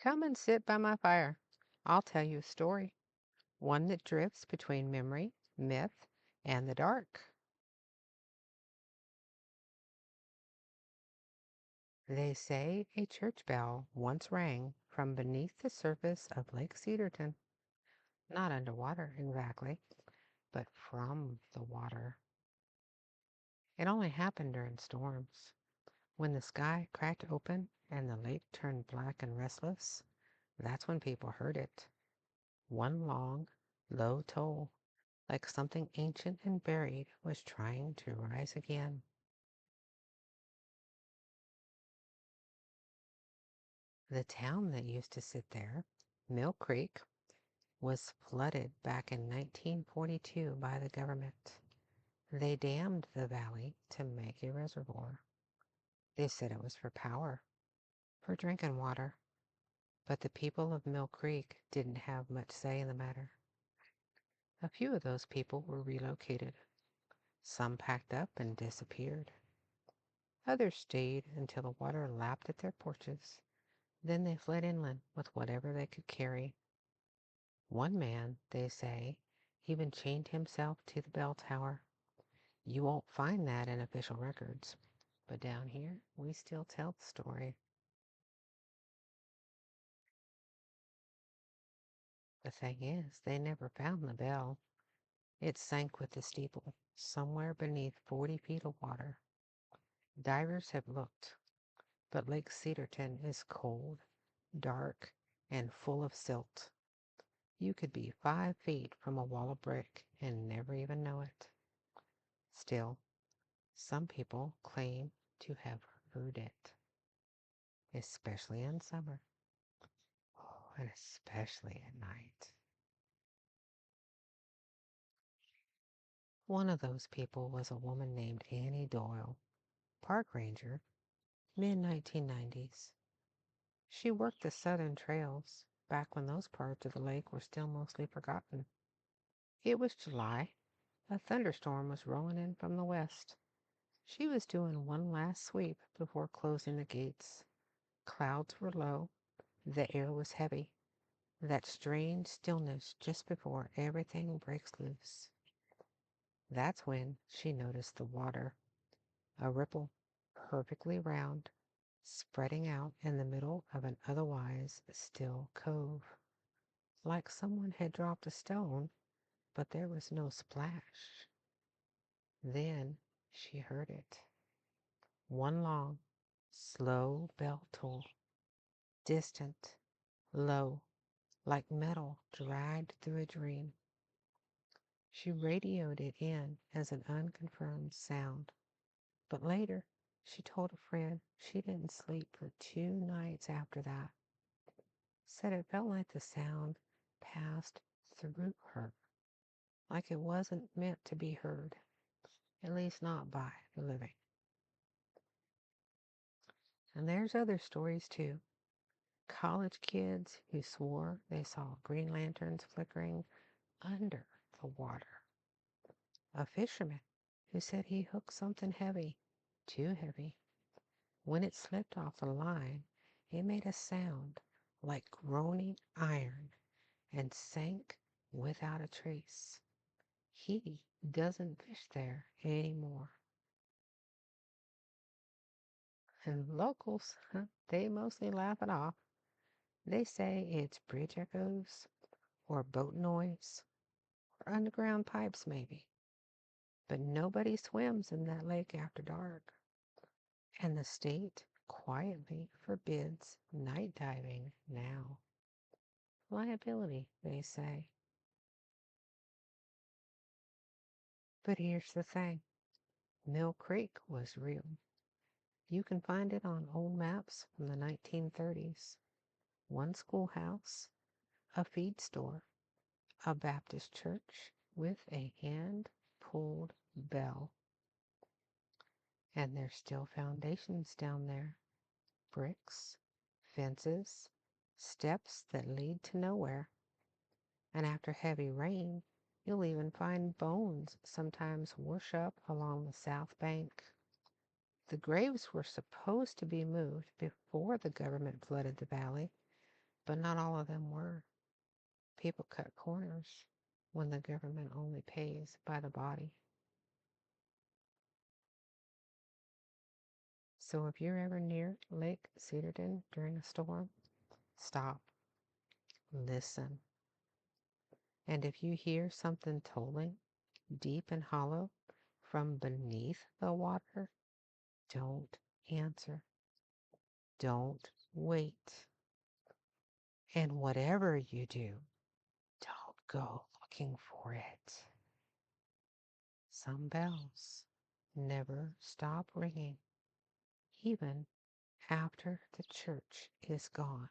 Come and sit by my fire. I'll tell you a story, one that drifts between memory, myth, and the dark. They say a church bell once rang from beneath the surface of Lake Cedarton, not underwater exactly, but from the water. It only happened during storms, when the sky cracked open and the lake turned black and restless. That's when people heard it. One long, low toll, like something ancient and buried was trying to rise again. The town that used to sit there, Mill Creek, was flooded back in 1942 by the government. They dammed the valley to make a reservoir. They said it was for power, for drinking water, but the people of Mill Creek didn't have much say in the matter. A few of those people were relocated. Some packed up and disappeared. Others stayed until the water lapped at their porches. Then they fled inland with whatever they could carry. One man, they say, even chained himself to the bell tower. You won't find that in official records, but down here we still tell the story. The thing is, they never found the bell. It sank with the steeple, somewhere beneath 40 feet of water. Divers have looked, but Lake Cedarton is cold, dark, and full of silt. You could be 5 feet from a wall of brick and never even know it. Still, some people claim to have heard it, especially in summer, oh, and especially at night. One of those people was a woman named Annie Doyle, park ranger, mid-1990s. She worked the southern trails back when those parts of the lake were still mostly forgotten. It was July. A thunderstorm was rolling in from the west. She was doing one last sweep before closing the gates. Clouds were low. The air was heavy. That strange stillness just before everything breaks loose. That's when she noticed the water, a ripple, perfectly round, spreading out in the middle of an otherwise still cove. Like someone had dropped a stone, but there was no splash. Then she heard it. One long, slow bell toll, distant, low, like metal dragged through a dream. She radioed it in as an unconfirmed sound, but later she told a friend she didn't sleep for 2 nights after that. Said it felt like the sound passed through her, like it wasn't meant to be heard, at least not by the living. And there's other stories too. College kids who swore they saw green lanterns flickering under the water. A fisherman who said he hooked something heavy, too heavy. When it slipped off the line, it made a sound like groaning iron and sank without a trace. He doesn't fish there anymore. And locals, they mostly laugh it off. They say it's bridge echoes or boat noise or underground pipes maybe. But nobody swims in that lake after dark. And the state quietly forbids night diving now. Liability, they say. But here's the thing. Mill Creek was real. You can find it on old maps from the 1930s. One schoolhouse, a feed store, a Baptist church with a hand-pulled bell. And there's still foundations down there. Bricks, fences, steps that lead to nowhere. And after heavy rain, you'll even find bones sometimes wash up along the south bank. The graves were supposed to be moved before the government flooded the valley, but not all of them were. People cut corners when the government only pays by the body. So if you're ever near Lake Cedarton during a storm, stop, listen. And if you hear something tolling deep and hollow from beneath the water, don't answer. Don't wait. And whatever you do, don't go looking for it. Some bells never stop ringing, even after the church is gone.